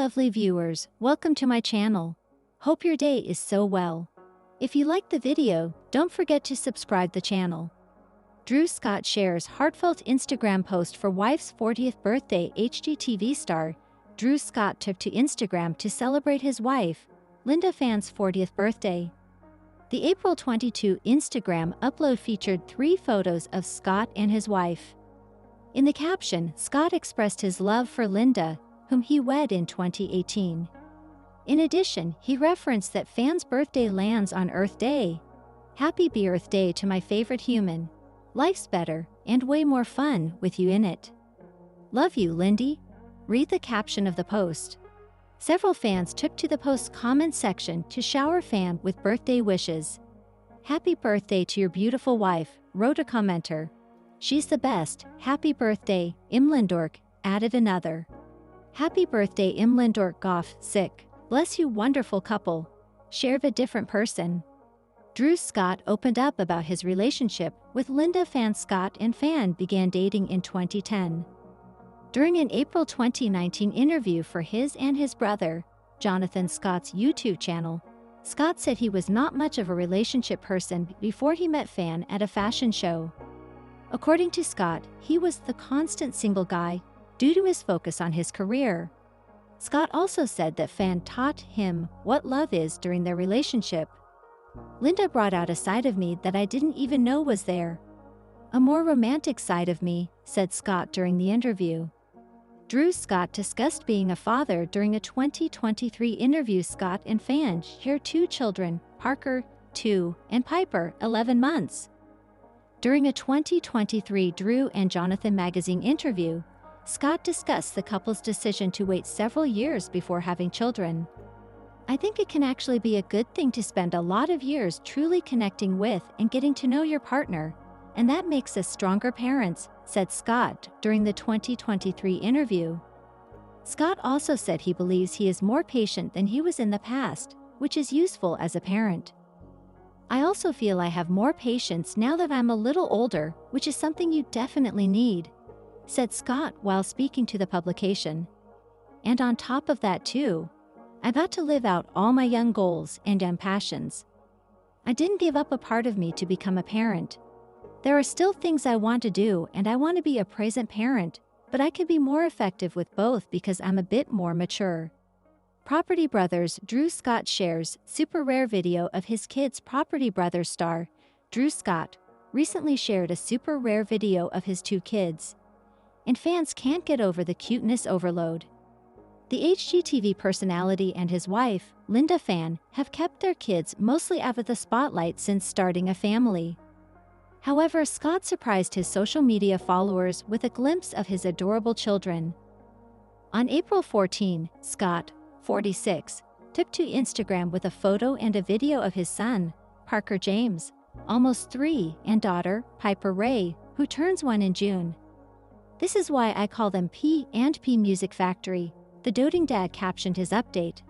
lovely viewers, welcome to my channel. Hope your day is so well. If you liked the video, don't forget to subscribe the channel. Drew Scott shares heartfelt Instagram post for wife's 40th birthday. HGTV star Drew Scott took to Instagram to celebrate his wife, Linda Phan's 40th birthday. The April 22 Instagram upload featured 3 photos of Scott and his wife. In the caption, Scott expressed his love for Linda, whom he wed in 2018. In addition, he referenced that Phan's birthday lands on Earth Day. Happy Earth Day to my favorite human. Life's better, and way more fun, with you in it. Love you, Lindy. Read the caption of the post. Several fans took to the post's comment section to shower Phan with birthday wishes. Happy birthday to your beautiful wife, wrote a commenter. She's the best, happy birthday, Imlindork, added another. Happy birthday Imlindork Goff, sick. Bless you wonderful couple. Shared a different person. Drew Scott opened up about his relationship with Linda Phan. Scott and Phan began dating in 2010. During an April 2019 interview for his and his brother, Jonathan Scott's YouTube channel, Scott said he was not much of a relationship person before he met Phan at a fashion show. According to Scott, he was the constant single guy due to his focus on his career. Scott also said that Phan taught him what love is during their relationship. Linda brought out a side of me that I didn't even know was there. A more romantic side of me, said Scott during the interview. Drew Scott discussed being a father during a 2023 interview. Scott and Phan share 2 children, Parker, 2, and Piper, 11 months. During a 2023 Drew and Jonathan magazine interview, Scott discussed the couple's decision to wait several years before having children. I think it can actually be a good thing to spend a lot of years truly connecting with and getting to know your partner, and that makes us stronger parents, said Scott during the 2023 interview. Scott also said he believes he is more patient than he was in the past, which is useful as a parent. I also feel I have more patience now that I'm a little older, which is something you definitely need, said Scott while speaking to the publication. And on top of that too, I got to live out all my young goals and passions. I didn't give up a part of me to become a parent. There are still things I want to do and I want to be a present parent, but I can be more effective with both because I'm a bit more mature. Property Brothers Drew Scott shares super rare video of his kids. Property Brothers star Drew Scott recently shared a super rare video of his 2 kids. And fans can't get over the cuteness overload. The HGTV personality and his wife, Linda Phan, have kept their kids mostly out of the spotlight since starting a family. However, Scott surprised his social media followers with a glimpse of his adorable children. On April 14, Scott, 46, took to Instagram with a photo and a video of his son, Parker James, almost 3, and daughter, Piper Ray, who turns 1 in June. This is why I call them P&P Music Factory, the doting dad captioned his update.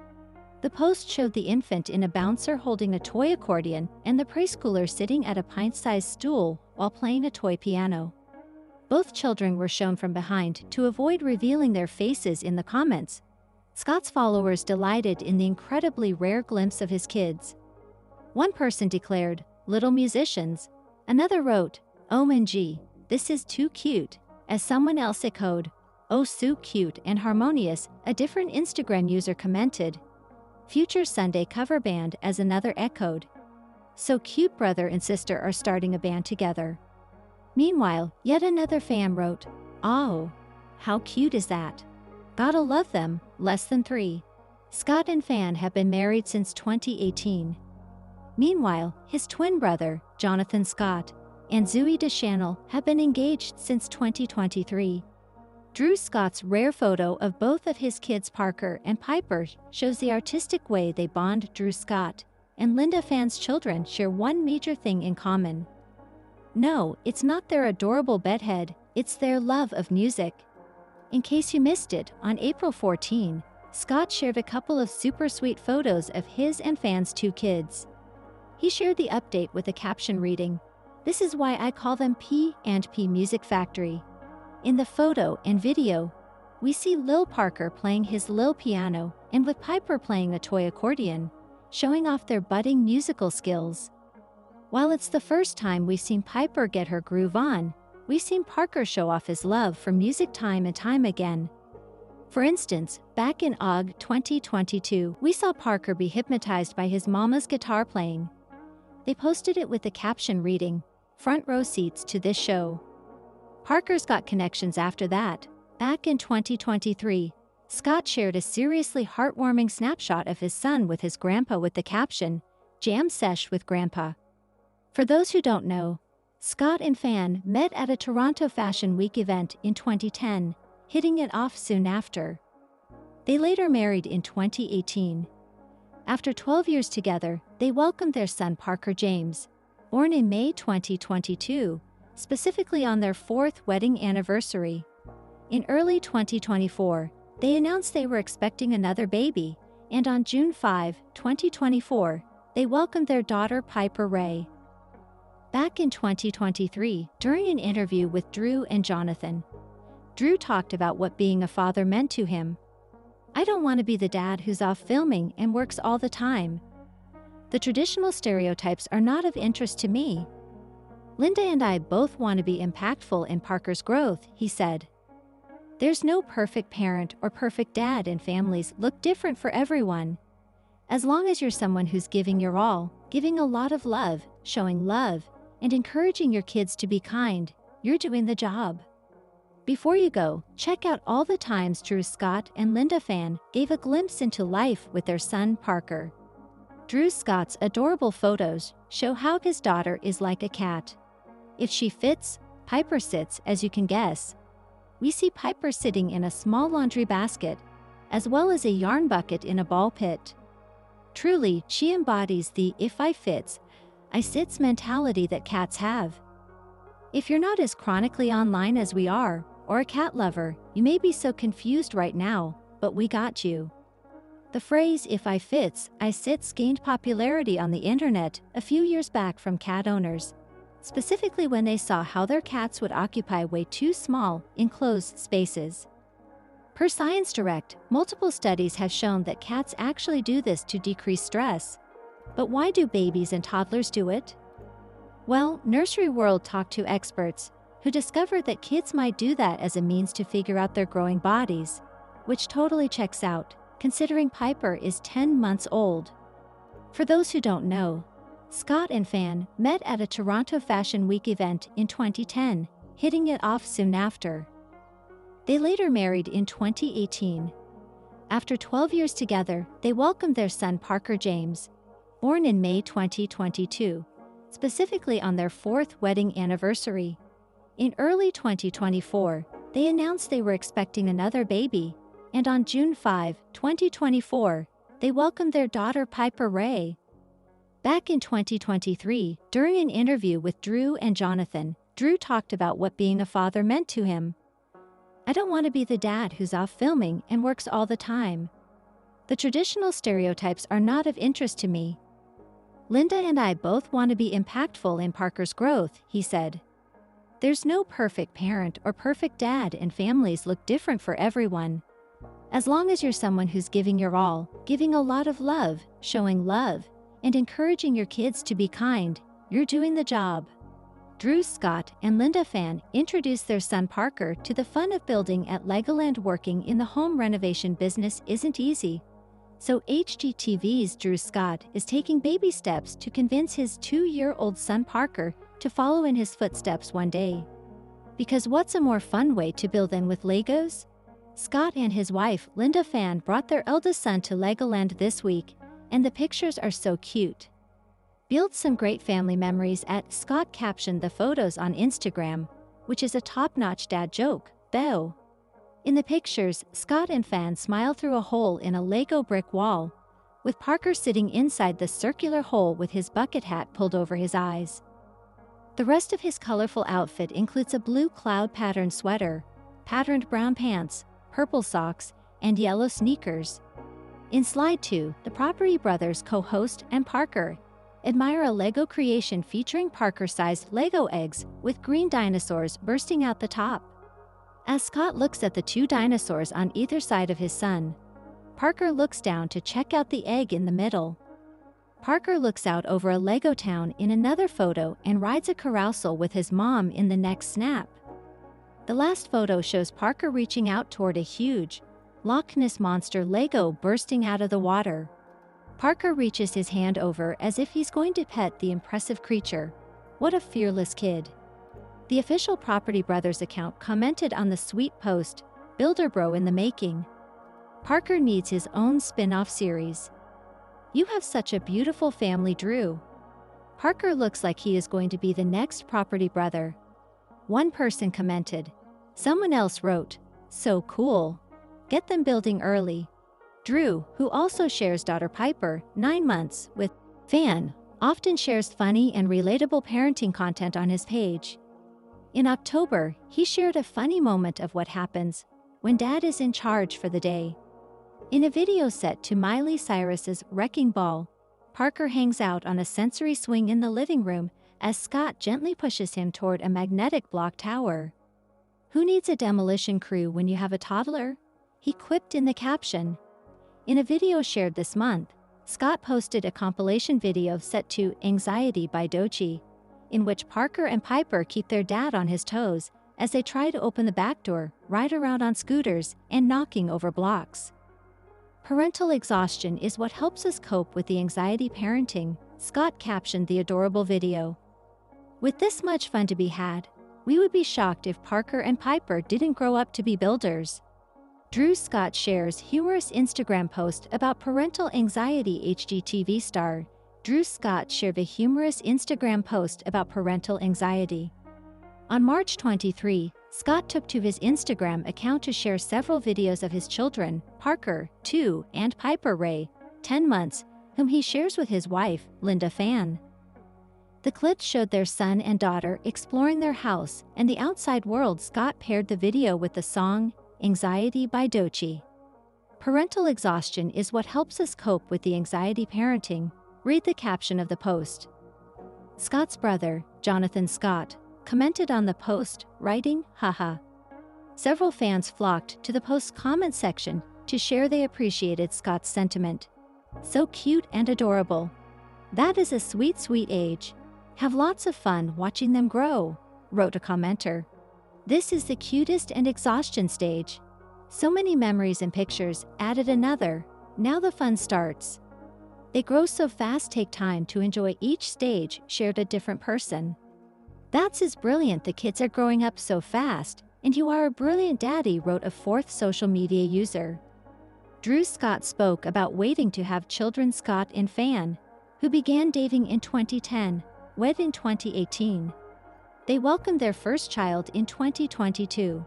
The post showed the infant in a bouncer holding a toy accordion and the preschooler sitting at a pint-sized stool while playing a toy piano. Both children were shown from behind to avoid revealing their faces in the comments. Scott's followers delighted in the incredibly rare glimpse of his kids. One person declared, "Little musicians." Another wrote, "OMG, this is too cute." As someone else echoed, "Oh so cute and harmonious," a different Instagram user commented. Future Sunday cover band, as another echoed. "So cute, brother and sister are starting a band together." Meanwhile, yet another fan wrote, "Oh, how cute is that? Gotta love them, less than 3. Scott and Phan have been married since 2018. Meanwhile, his twin brother, Jonathan Scott, and Zooey Deschanel have been engaged since 2023. Drew Scott's rare photo of both of his kids Parker and Piper shows the artistic way they bond. Drew Scott and Linda Phan's children share one major thing in common. No, it's not their adorable bedhead, it's their love of music. In case you missed it, on April 14, Scott shared a couple of super sweet photos of his and Phan's 2 kids. He shared the update with a caption reading, "This is why I call them P&P Music Factory." In the photo and video, we see Lil Parker playing his Lil piano and with Piper playing a toy accordion, showing off their budding musical skills. While it's the first time we've seen Piper get her groove on, we've seen Parker show off his love for music time and time again. For instance, back in August 2022, we saw Parker be hypnotized by his mama's guitar playing. They posted it with the caption reading, "Front row seats to this show." Parker's got connections after that. Back in 2023, Scott shared a seriously heartwarming snapshot of his son with his grandpa with the caption, "Jam sesh with Grandpa." For those who don't know, Scott and Phan met at a Toronto Fashion Week event in 2010, hitting it off soon after. They later married in 2018. After 12 years together, they welcomed their son Parker James, born in May 2022, specifically on their 4th wedding anniversary. In early 2024, they announced they were expecting another baby, and on June 5, 2024, they welcomed their daughter Piper Ray. Back in 2023, during an interview with Drew and Jonathan, Drew talked about what being a father meant to him. "I don't want to be the dad who's off filming and works all the time. The traditional stereotypes are not of interest to me. Linda and I both want to be impactful in Parker's growth," he said. "There's no perfect parent or perfect dad, and families look different for everyone. As long as you're someone who's giving your all, giving a lot of love, showing love, and encouraging your kids to be kind, you're doing the job." Before you go, check out all the times Drew Scott and Linda Phan gave a glimpse into life with their son Parker. Drew Scott's adorable photos show how his daughter is like a cat. If she fits, Piper sits, as you can guess. We see Piper sitting in a small laundry basket, as well as a yarn bucket in a ball pit. Truly, she embodies the "if I fits, I sits" mentality that cats have. If you're not as chronically online as we are, or a cat lover, you may be so confused right now, but we got you. The phrase "if I fits, I sits" gained popularity on the internet a few years back from cat owners, specifically when they saw how their cats would occupy way too small, enclosed spaces. Per Science Direct, multiple studies have shown that cats actually do this to decrease stress. But why do babies and toddlers do it? Well, Nursery World talked to experts who discovered that kids might do that as a means to figure out their growing bodies, which totally checks out, considering Piper is 10 months old. For those who don't know, Scott and Phan met at a Toronto Fashion Week event in 2010, hitting it off soon after. They later married in 2018. After 12 years together, they welcomed their son Parker James, born in May 2022, specifically on their 4th wedding anniversary. In early 2024, they announced they were expecting another baby, and on June 5, 2024, they welcomed their daughter Piper Ray. Back in 2023, during an interview with Drew and Jonathan, Drew talked about what being a father meant to him. "I don't want to be the dad who's off filming and works all the time. The traditional stereotypes are not of interest to me. Linda and I both want to be impactful in Parker's growth," he said. "There's no perfect parent or perfect dad, and families look different for everyone. As long as you're someone who's giving your all, giving a lot of love, showing love, and encouraging your kids to be kind, you're doing the job." Drew Scott and Linda Phan introduced their son Parker to the fun of building at Legoland. Working in the home renovation business isn't easy. So HGTV's Drew Scott is taking baby steps to convince his 2-year-old son Parker to follow in his footsteps one day. Because what's a more fun way to build than with Legos? Scott and his wife Linda Phan brought their eldest son to Legoland this week, and the pictures are so cute. Build some great family memories at Scott captioned the photos on Instagram, which is a top-notch dad joke, though. In the pictures, Scott and Phan smile through a hole in a Lego brick wall, with Parker sitting inside the circular hole with his bucket hat pulled over his eyes. The rest of his colorful outfit includes a blue cloud pattern sweater, patterned brown pants, purple socks, and yellow sneakers. In Slide 2, the Property Brothers co-host and Parker admire a Lego creation featuring Parker-sized Lego eggs with green dinosaurs bursting out the top. As Scott looks at the two dinosaurs on either side of his son, Parker looks down to check out the egg in the middle. Parker looks out over a Lego town in another photo and rides a carousel with his mom in the next snap. The last photo shows Parker reaching out toward a huge Loch Ness Monster Lego bursting out of the water. Parker reaches his hand over as if he's going to pet the impressive creature. What a fearless kid. The official Property Brothers account commented on the sweet post, "Builder bro in the making." Parker needs his own spin-off series. "You have such a beautiful family, Drew." Parker looks like he is going to be the next Property Brother. One person commented. Someone else wrote, "So cool. Get them building early." Drew, who also shares daughter Piper, 9 months, with Phan, often shares funny and relatable parenting content on his page. In October, he shared a funny moment of what happens when dad is in charge for the day. In a video set to Miley Cyrus's Wrecking Ball, Parker hangs out on a sensory swing in the living room as Scott gently pushes him toward a magnetic block tower. "Who needs a demolition crew when you have a toddler?" he quipped in the caption. In a video shared this month, Scott posted a compilation video set to Anxiety by Doechii, in which Parker and Piper keep their dad on his toes as they try to open the back door, ride around on scooters, and knocking over blocks. "Parental exhaustion is what helps us cope with the anxiety parenting," Scott captioned the adorable video. "With this much fun to be had, we would be shocked if Parker and Piper didn't grow up to be builders." Drew Scott shares humorous Instagram post about parental anxiety. HGTV star Drew Scott shared a humorous Instagram post about parental anxiety. On March 23, Scott took to his Instagram account to share several videos of his children, Parker, 2, and Piper Ray, 10 months, whom he shares with his wife, Linda Phan. The clips showed their son and daughter exploring their house and the outside world. Scott paired the video with the song, Anxiety by Doechii. "Parental exhaustion is what helps us cope with the anxiety parenting," read the caption of the post. Scott's brother, Jonathan Scott, commented on the post, writing, "Haha." Several fans flocked to the post's comment section to share they appreciated Scott's sentiment. "So cute and adorable. That is a sweet, sweet age. Have lots of fun watching them grow," wrote a commenter. "This is the cutest and exhaustion stage. So many memories and pictures," added another. "Now the fun starts. They grow so fast, take time to enjoy each stage," shared a different person. "That's is brilliant, the kids are growing up so fast, and you are a brilliant daddy," wrote a fourth social media user. Drew Scott spoke about waiting to have children. Scott and Phan, who began dating in 2010, wed in 2018. They welcomed their first child in 2022.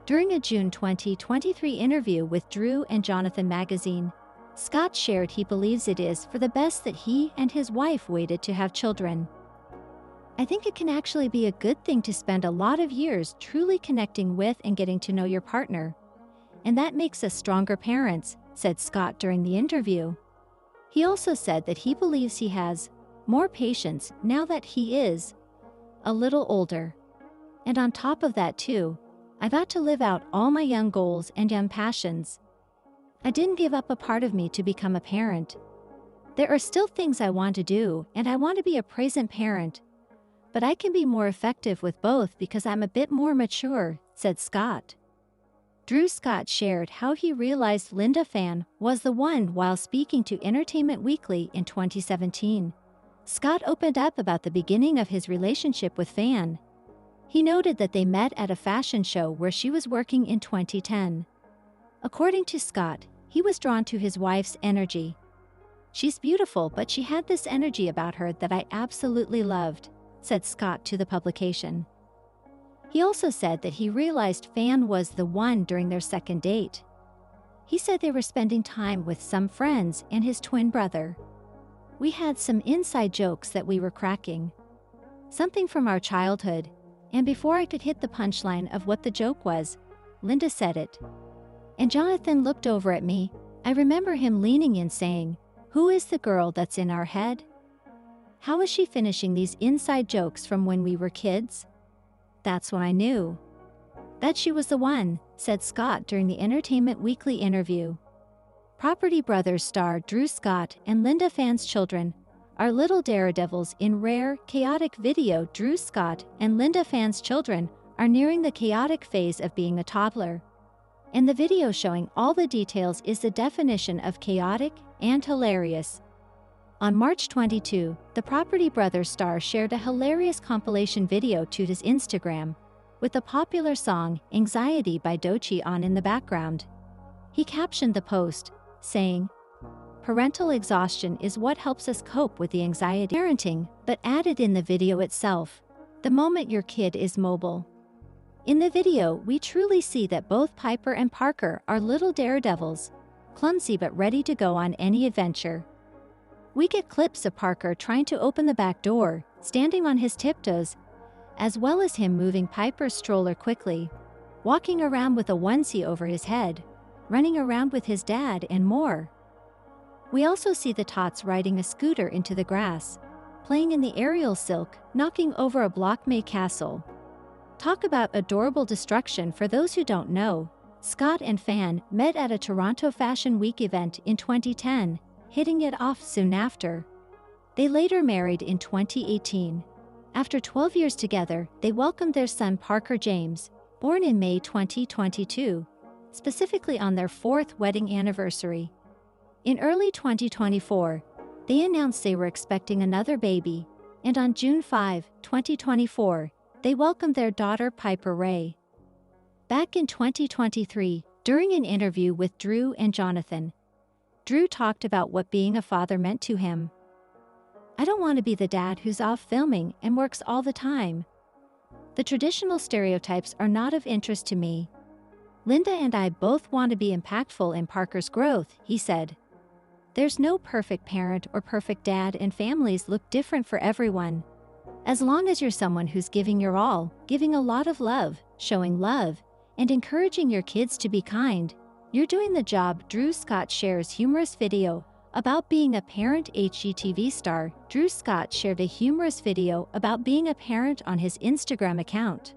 During a June 2023 interview with Drew and Jonathan magazine, Scott shared he believes it is for the best that he and his wife waited to have children. "I think it can actually be a good thing to spend a lot of years truly connecting with and getting to know your partner. And that makes us stronger parents," said Scott during the interview. He also said that he believes he has more patience now that he is a little older. "And on top of that too, I got to live out all my young goals and young passions. I didn't give up a part of me to become a parent. There are still things I want to do, and I want to be a present parent. But I can be more effective with both because I'm a bit more mature," said Scott. Drew Scott shared how he realized Linda Phan was the one while speaking to Entertainment Weekly in 2017. Scott opened up about the beginning of his relationship with Phan. He noted that they met at a fashion show where she was working in 2010. According to Scott, he was drawn to his wife's energy. "She's beautiful, but she had this energy about her that I absolutely loved," said Scott to the publication. He also said that he realized Phan was the one during their second date. He said they were spending time with some friends and his twin brother. "We had some inside jokes that we were cracking. Something from our childhood, and before I could hit the punchline of what the joke was, Linda said it. And Jonathan looked over at me. I remember him leaning in saying, 'Who is the girl that's in our head? How is she finishing these inside jokes from when we were kids?' That's when I knew." That she was the one, said Scott during the Entertainment Weekly interview. Property Brothers star Drew Scott and Linda Phan's children are little daredevils in rare, chaotic video. Drew Scott and Linda Phan's children are nearing the chaotic phase of being a toddler. And the video showing all the details is the definition of chaotic and hilarious. On March 22, the Property Brothers star shared a hilarious compilation video to his Instagram, with the popular song Anxiety by Doechii on in the background. He captioned the post, saying, "Parental exhaustion is what helps us cope with the anxiety of parenting," but added in the video itself, "The moment your kid is mobile." In the video, we truly see that both Piper and Parker are little daredevils, clumsy but ready to go on any adventure. We get clips of Parker trying to open the back door, standing on his tiptoes, as well as him moving Piper's stroller quickly, walking around with a onesie over his head, running around with his dad, and more. We also see the tots riding a scooter into the grass, playing in the aerial silk, knocking over a block-made castle. Talk about adorable destruction. For those who don't know, Scott and Phan met at a Toronto Fashion Week event in 2010, hitting it off soon after. They later married in 2018. After 12 years together, they welcomed their son Parker James, born in May 2022, specifically on their 4th wedding anniversary. In early 2024, they announced they were expecting another baby, and on June 5, 2024, they welcomed their daughter Piper Ray. Back in 2023, during an interview with Drew and Jonathan, Drew talked about what being a father meant to him. "I don't want to be the dad who's off filming and works all the time. The traditional stereotypes are not of interest to me. Linda and I both want to be impactful in Parker's growth," he said. "There's no perfect parent or perfect dad, and families look different for everyone. As long as you're someone who's giving your all, giving a lot of love, showing love, and encouraging your kids to be kind, you're doing the job." Drew Scott shares humorous video about being a parent. HGTV star Drew Scott shared a humorous video about being a parent on his Instagram account.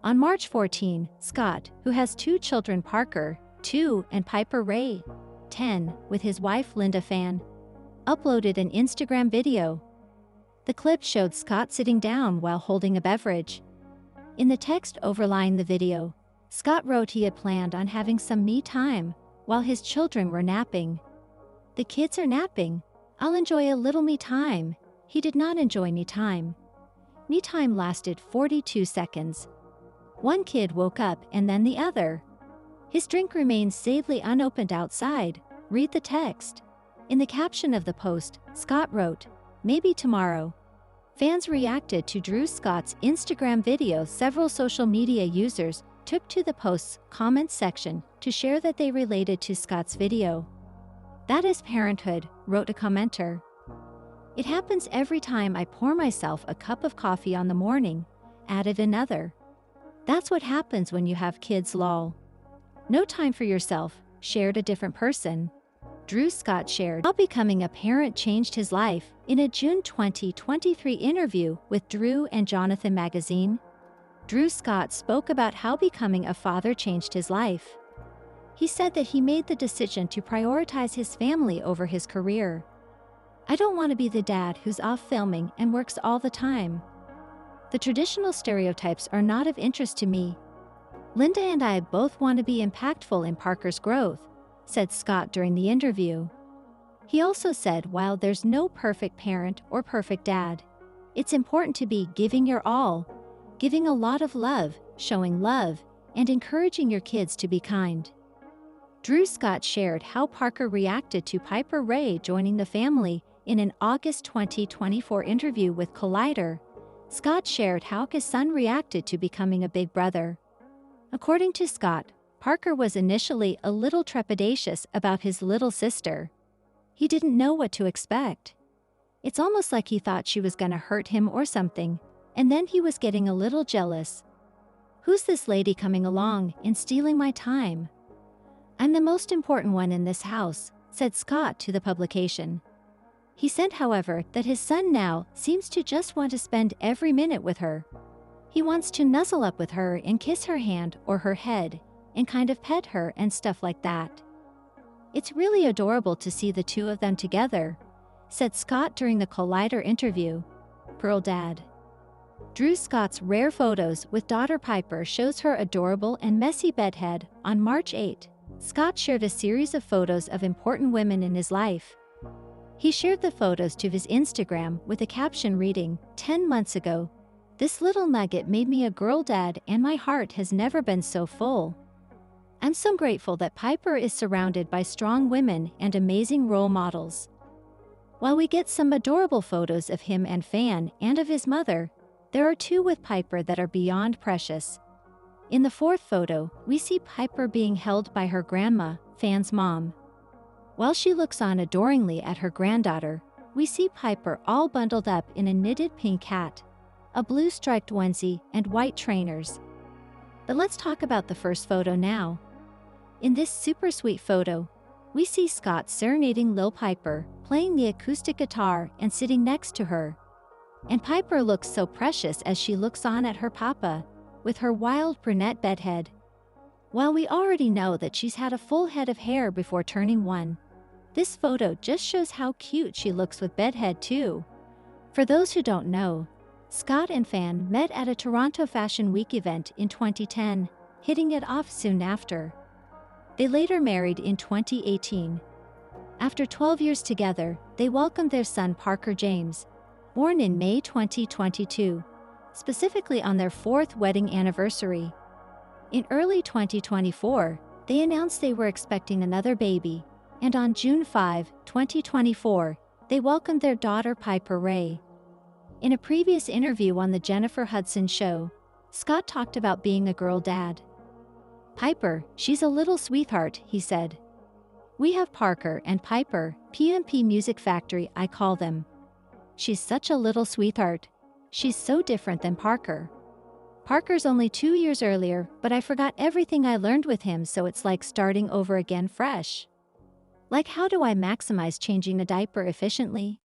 On March 14, Scott, who has 2 children, Parker, 2, and Piper Ray, 10, with his wife Linda Phan, uploaded an Instagram video. The clip showed Scott sitting down while holding a beverage. In the text overlying the video, Scott wrote he had planned on having some me time while his children were napping. "The kids are napping. I'll enjoy a little me time." He did not enjoy me time. Me time lasted 42 seconds. One kid woke up and then the other. His drink remains safely unopened outside. Read the text. In the caption of the post, Scott wrote, "Maybe tomorrow." Fans reacted to Drew Scott's Instagram video. Several social media users took to the post's comments section to share that they related to Scott's video. "That is parenthood," wrote a commenter. "It happens every time I pour myself a cup of coffee on the morning," added another. "That's what happens when you have kids, lol. No time for yourself," shared a different person. Drew Scott shared how becoming a parent changed his life in a June 2023 interview with Drew and Jonathan magazine. Drew Scott spoke about how becoming a father changed his life. He said that he made the decision to prioritize his family over his career. "I don't want to be the dad who's off filming and works all the time. The traditional stereotypes are not of interest to me. Linda and I both want to be impactful in Parker's growth," said Scott during the interview. He also said while there's no perfect parent or perfect dad, it's important to be giving your all, giving a lot of love, showing love, and encouraging your kids to be kind. Drew Scott shared how Parker reacted to Piper Ray joining the family in an August 2024 interview with Collider. Scott shared how his son reacted to becoming a big brother. According to Scott, Parker was initially a little trepidatious about his little sister. He didn't know what to expect. It's almost like he thought she was gonna hurt him or something, and then he was getting a little jealous. "Who's this lady coming along and stealing my time? I'm the most important one in this house," said Scott to the publication. He said, however, that his son now seems to just want to spend every minute with her. He wants to nuzzle up with her and kiss her hand or her head and kind of pet her and stuff like that. It's really adorable to see the two of them together, said Scott during the Collider interview. Pearl Dad. Drew Scott's rare photos with daughter Piper shows her adorable and messy bedhead. On March 8, Scott shared a series of photos of important women in his life. He shared the photos to his Instagram with a caption reading, "10 months ago, this little nugget made me a girl dad and my heart has never been so full. I'm so grateful that Piper is surrounded by strong women and amazing role models." While we get some adorable photos of him and Phan and of his mother, there are two with Piper that are beyond precious. In the fourth photo, we see Piper being held by her grandma, Phan's mom. While she looks on adoringly at her granddaughter, we see Piper all bundled up in a knitted pink hat, a blue striped onesie, and white trainers. But let's talk about the first photo now. In this super sweet photo, we see Scott serenading Lil Piper, playing the acoustic guitar and sitting next to her. And Piper looks so precious as she looks on at her papa, with her wild brunette bedhead. While we already know that she's had a full head of hair before turning 1, this photo just shows how cute she looks with bedhead too. For those who don't know, Scott and Phan met at a Toronto Fashion Week event in 2010, hitting it off soon after. They later married in 2018. After 12 years together, they welcomed their son Parker James, born in May 2022, specifically on their 4th wedding anniversary. In early 2024, they announced they were expecting another baby, and on June 5, 2024, they welcomed their daughter Piper Ray. In a previous interview on The Jennifer Hudson Show, Scott talked about being a girl dad. "Piper, she's a little sweetheart," he said. "We have Parker and Piper, PMP Music Factory I call them. She's such a little sweetheart. She's so different than Parker. Parker's only 2 years earlier, but I forgot everything I learned with him, so it's like starting over again fresh. Like, how do I maximize changing a diaper efficiently?